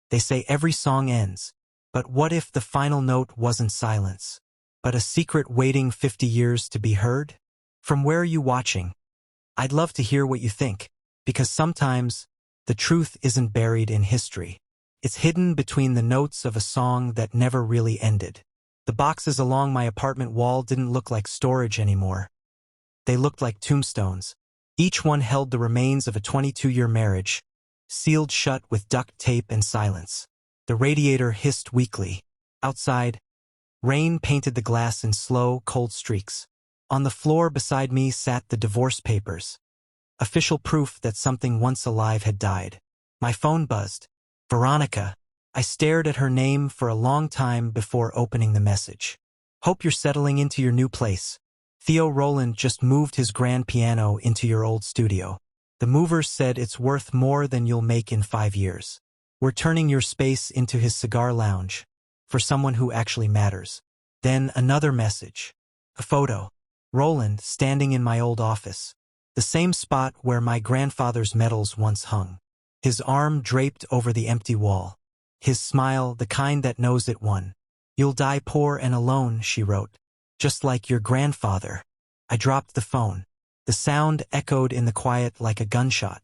They say every song ends. But what if the final note wasn't silence, but a secret waiting 50 years to be heard? From where are you watching? I'd love to hear what you think, because sometimes the truth isn't buried in history. It's hidden between the notes of a song that never really ended. The boxes along my apartment wall didn't look like storage anymore. They looked like tombstones. Each one held the remains of a 22-year marriage, sealed shut with duct tape and silence. The radiator hissed weakly. Outside, rain painted the glass in slow, cold streaks. On the floor beside me sat the divorce papers, official proof that something once alive had died. My phone buzzed. Veronica. I stared at her name for a long time before opening the message. Hope you're settling into your new place. Theo Roland just moved his grand piano into your old studio. The movers said it's worth more than you'll make in 5 years. We're turning your space into his cigar lounge, for someone who actually matters. Then another message. A photo. Roland standing in my old office. The same spot where my grandfather's medals once hung. His arm draped over the empty wall. His smile, the kind that knows it won. You'll die poor and alone, she wrote. Just like your grandfather. I dropped the phone. The sound echoed in the quiet like a gunshot.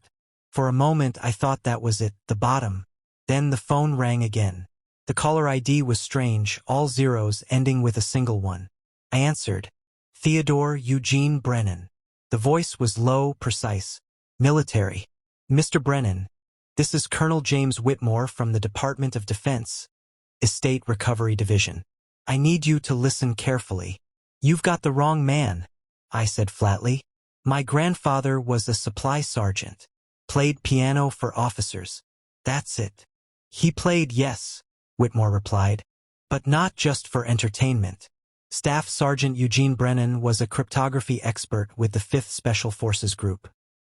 For a moment I thought that was it, the bottom. Then the phone rang again. The caller ID was strange, all zeros ending with a single one. I answered. Theodore Eugene Brennan. The voice was low, precise. Military. Mr. Brennan, this is Colonel James Whitmore from the Department of Defense, Estate Recovery Division. I need you to listen carefully. You've got the wrong man, I said flatly. My grandfather was a supply sergeant. Played piano for officers. That's it. He played, yes, Whitmore replied. But not just for entertainment. Staff Sergeant Eugene Brennan was a cryptography expert with the 5th Special Forces Group.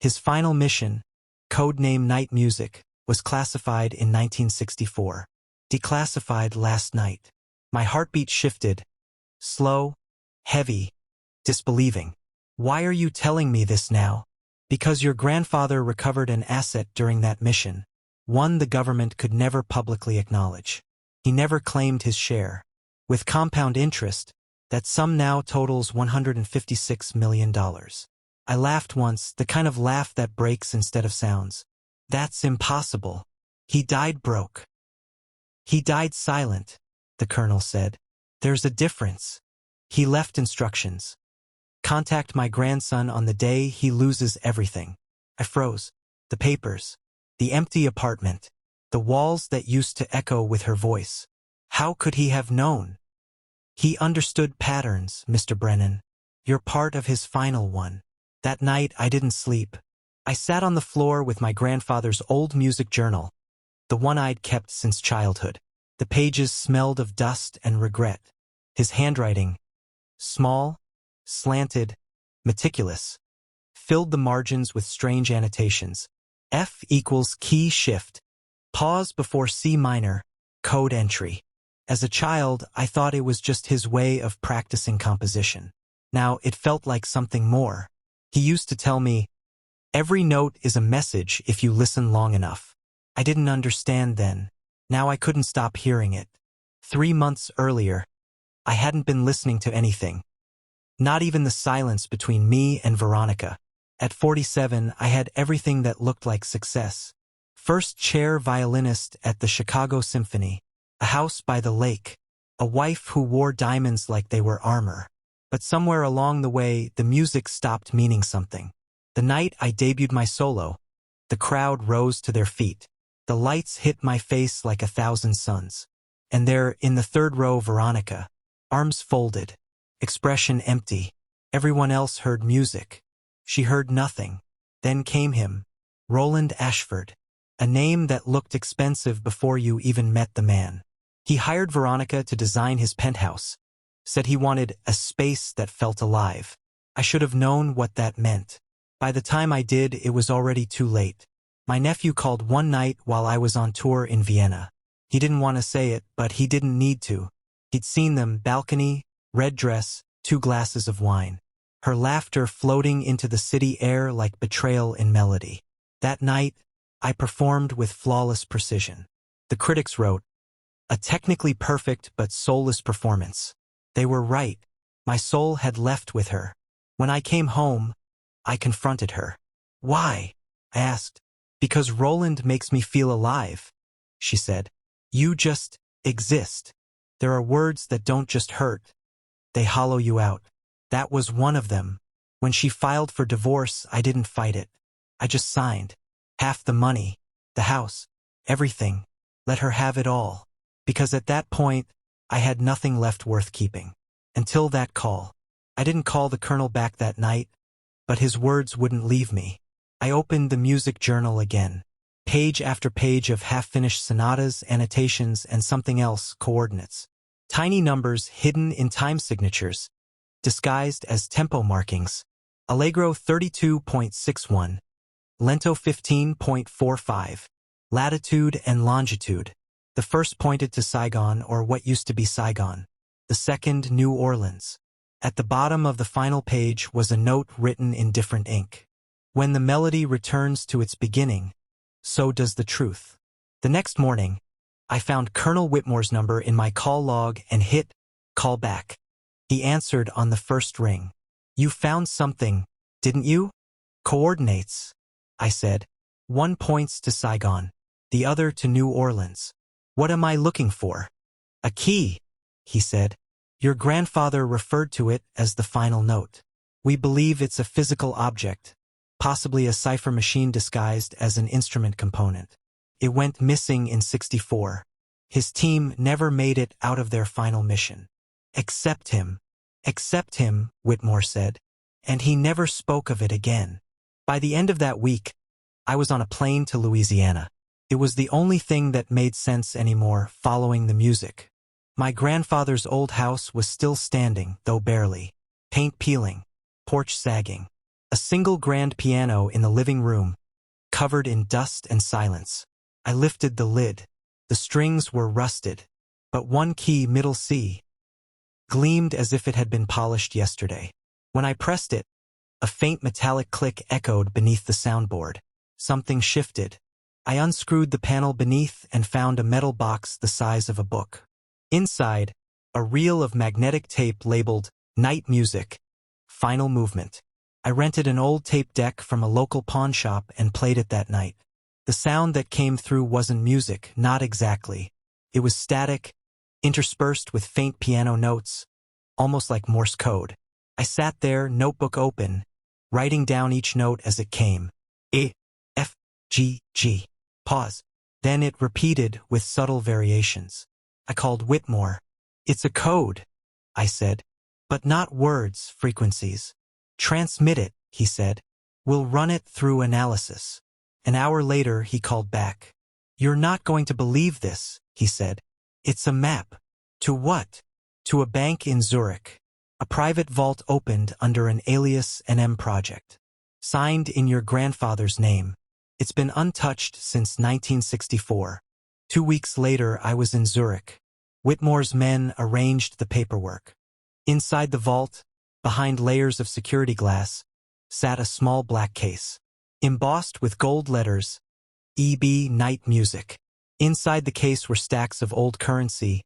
His final mission, codename Night Music, was classified in 1964. Declassified last night. My heartbeat shifted. Slow, heavy, disbelieving. Why are you telling me this now? Because your grandfather recovered an asset during that mission. One the government could never publicly acknowledge. He never claimed his share. With compound interest, that sum now totals $156 million. I laughed once, the kind of laugh that breaks instead of sounds. That's impossible. He died broke. He died silent, the colonel said. There's a difference. He left instructions. Contact my grandson on the day he loses everything. I froze. The papers. The empty apartment. The walls that used to echo with her voice. How could he have known? He understood patterns, Mr. Brennan. You're part of his final one. That night I didn't sleep. I sat on the floor with my grandfather's old music journal, the one I'd kept since childhood. The pages smelled of dust and regret. His handwriting, small, slanted, meticulous, filled the margins with strange annotations. F equals key shift. Pause before C minor, code entry. As a child, I thought it was just his way of practicing composition. Now it felt like something more. He used to tell me, every note is a message if you listen long enough. I didn't understand then. Now I couldn't stop hearing it. 3 months earlier, I hadn't been listening to anything. Not even the silence between me and Veronica. At 47, I had everything that looked like success. First chair violinist at the Chicago Symphony. A house by the lake. A wife who wore diamonds like they were armor. But somewhere along the way, the music stopped meaning something. The night I debuted my solo, the crowd rose to their feet. The lights hit my face like 1,000 suns. And there, in the third row, Veronica. Arms folded. Expression empty. Everyone else heard music. She heard nothing. Then came him. Roland Ashford. A name that looked expensive before you even met the man. He hired Veronica to design his penthouse. Said he wanted a space that felt alive. I should have known what that meant. By the time I did, it was already too late. My nephew called one night while I was on tour in Vienna. He didn't want to say it, but he didn't need to. He'd seen them, balcony, red dress, 2 glasses of wine. Her laughter floating into the city air like betrayal in melody. That night, I performed with flawless precision. The critics wrote, "A technically perfect but soulless performance." They were right. My soul had left with her. When I came home, I confronted her. "Why?" I asked. "Because Roland makes me feel alive," she said. "You just exist. There are words that don't just hurt. They hollow you out." That was one of them. When she filed for divorce, I didn't fight it. I just signed. Half the money, the house, everything. Let her have it all. Because at that point, I had nothing left worth keeping. Until that call. I didn't call the colonel back that night, but his words wouldn't leave me. I opened the music journal again. Page after page of half-finished sonatas, annotations, and something else, coordinates. Tiny numbers hidden in time signatures, disguised as tempo markings. Allegro 32.61. Lento 15.45. Latitude and longitude. The first pointed to Saigon, or what used to be Saigon. The second, New Orleans. At the bottom of the final page was a note written in different ink. When the melody returns to its beginning, so does the truth. The next morning, I found Colonel Whitmore's number in my call log and hit call back. He answered on the first ring. "You found something, didn't you?" "Coordinates," I said. "One points to Saigon, the other to New Orleans." "What am I looking for?" "A key," he said. "Your grandfather referred to it as the final note. We believe it's a physical object, possibly a cipher machine disguised as an instrument component. It went missing in '64. His team never made it out of their final mission." "Accept him. Accept him," Whitmore said. And he never spoke of it again. By the end of that week, I was on a plane to Louisiana. It was the only thing that made sense anymore, following the music. My grandfather's old house was still standing, though barely. Paint peeling, porch sagging. A single grand piano in the living room, covered in dust and silence. I lifted the lid. The strings were rusted, but one key, middle C, gleamed as if it had been polished yesterday. When I pressed it, a faint metallic click echoed beneath the soundboard. Something shifted. I unscrewed the panel beneath and found a metal box the size of a book. Inside, a reel of magnetic tape labeled "Night Music, Final Movement." I rented an old tape deck from a local pawn shop and played it that night. The sound that came through wasn't music, not exactly. It was static, interspersed with faint piano notes, almost like Morse code. I sat there, notebook open, writing down each note as it came. A, F, G, G. Pause. Then it repeated with subtle variations. I called Whitmore. "It's a code," I said. "But not words, frequencies." "Transmit it," he said. "We'll run it through analysis." An hour later, he called back. "You're not going to believe this," he said. "It's a map." "To what?" "To a bank in Zurich. A private vault opened under an alias NM project. Signed in your grandfather's name. It's been untouched since 1964. 2 weeks later, I was in Zurich. Whitmore's men arranged the paperwork. Inside the vault, behind layers of security glass, sat a small black case. Embossed with gold letters, EB Night Music. Inside the case were stacks of old currency,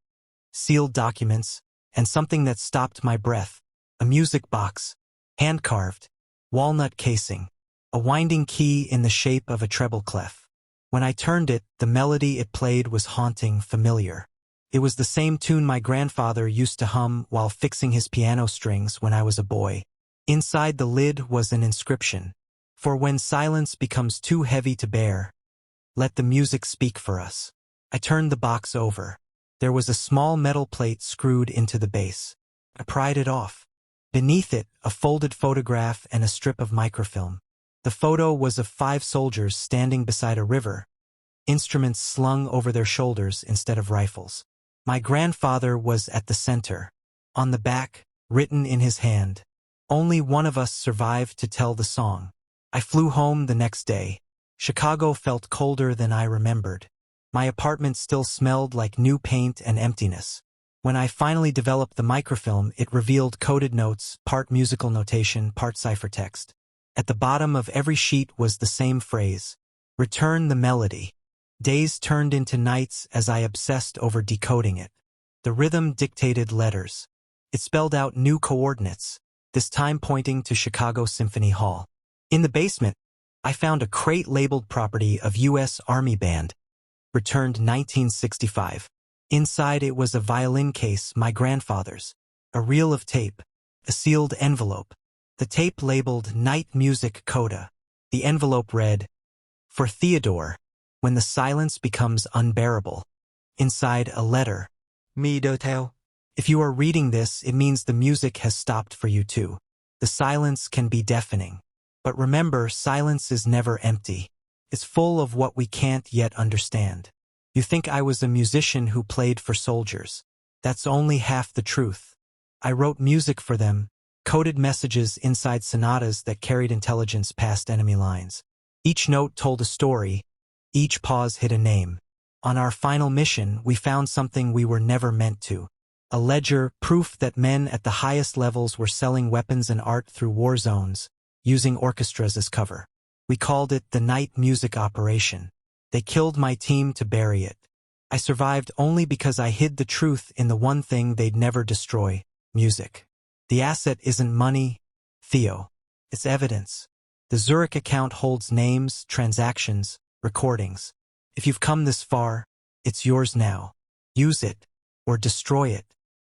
sealed documents, and something that stopped my breath. A music box, hand-carved, walnut casing, a winding key in the shape of a treble clef. When I turned it, the melody it played was haunting, familiar. It was the same tune my grandfather used to hum while fixing his piano strings when I was a boy. Inside the lid was an inscription. "For when silence becomes too heavy to bear, let the music speak for us." I turned the box over. There was a small metal plate screwed into the base. I pried it off. Beneath it, a folded photograph and a strip of microfilm. The photo was of 5 soldiers standing beside a river, instruments slung over their shoulders instead of rifles. My grandfather was at the center. On the back, written in his hand, "Only one of us survived to tell the song." I flew home the next day. Chicago felt colder than I remembered. My apartment still smelled like new paint and emptiness. When I finally developed the microfilm, it revealed coded notes, part musical notation, part ciphertext. At the bottom of every sheet was the same phrase: "Return the melody." Days turned into nights as I obsessed over decoding it. The rhythm dictated letters. It spelled out new coordinates, this time pointing to Chicago Symphony Hall. In the basement, I found a crate labeled property of U.S. Army Band, returned 1965. Inside it was a violin case, my grandfather's, a reel of tape, a sealed envelope. The tape labeled Night Music Coda. The envelope read, "For Theodore, when the silence becomes unbearable." Inside a letter. "Mi do theo." If you are reading this, it means the music has stopped for you too. The silence can be deafening. But remember, silence is never empty. It's full of what we can't yet understand. You think I was a musician who played for soldiers. That's only half the truth. I wrote music for them, coded messages inside sonatas that carried intelligence past enemy lines. Each note told a story, each pause hid a name. On our final mission, we found something we were never meant to. A ledger, proof that men at the highest levels were selling weapons and art through war zones, using orchestras as cover. We called it the Night Music Operation. They killed my team to bury it. I survived only because I hid the truth in the one thing they'd never destroy, music. The asset isn't money, Theo. It's evidence. The Zurich account holds names, transactions, recordings. If you've come this far, it's yours now. Use it, or destroy it.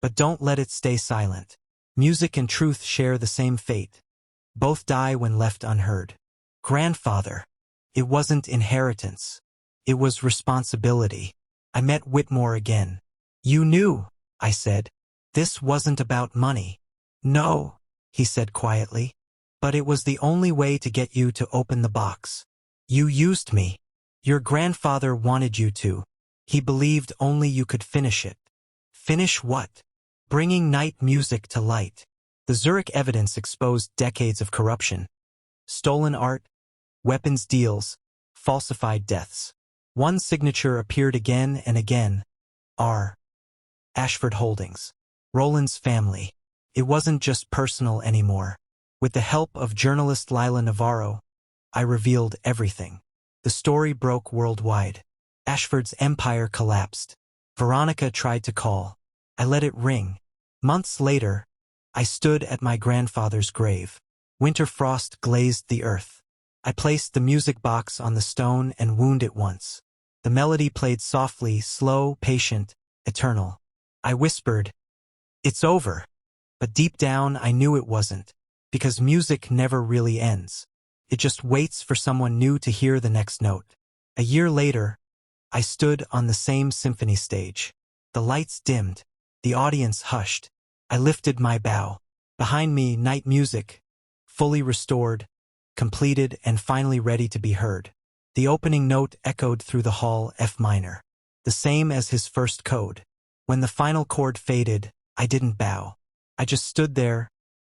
But don't let it stay silent. Music and truth share the same fate. Both die when left unheard. Grandfather. It wasn't inheritance. It was responsibility. I met Whitmore again. "You knew," I said. "This wasn't about money." "No," he said quietly. "But it was the only way to get you to open the box. You used me. Your grandfather wanted you to. He believed only you could finish it." Finish what? Bringing night music to light. The Zurich evidence exposed decades of corruption. Stolen art, weapons deals, falsified deaths. One signature appeared again and again. R. Ashford Holdings. Roland's family. It wasn't just personal anymore. With the help of journalist Lila Navarro, I revealed everything. The story broke worldwide. Ashford's empire collapsed. Veronica tried to call. I let it ring. Months later, I stood at my grandfather's grave. Winter frost glazed the earth. I placed the music box on the stone and wound it once. The melody played softly, slow, patient, eternal. I whispered, "It's over." But deep down, I knew it wasn't, because music never really ends. It just waits for someone new to hear the next note. A year later, I stood on the same symphony stage. The lights dimmed. The audience hushed. I lifted my bow. Behind me, night music, fully restored, completed, and finally ready to be heard. The opening note echoed through the hall, F minor, the same as his first code. When the final chord faded, I didn't bow. I just stood there,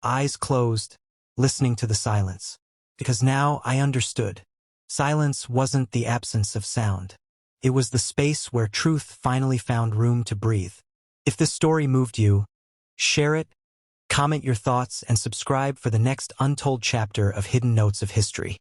eyes closed, listening to the silence. Because now I understood. Silence wasn't the absence of sound. It was the space where truth finally found room to breathe. If this story moved you, share it, comment your thoughts, and subscribe for the next untold chapter of Hidden Notes of History.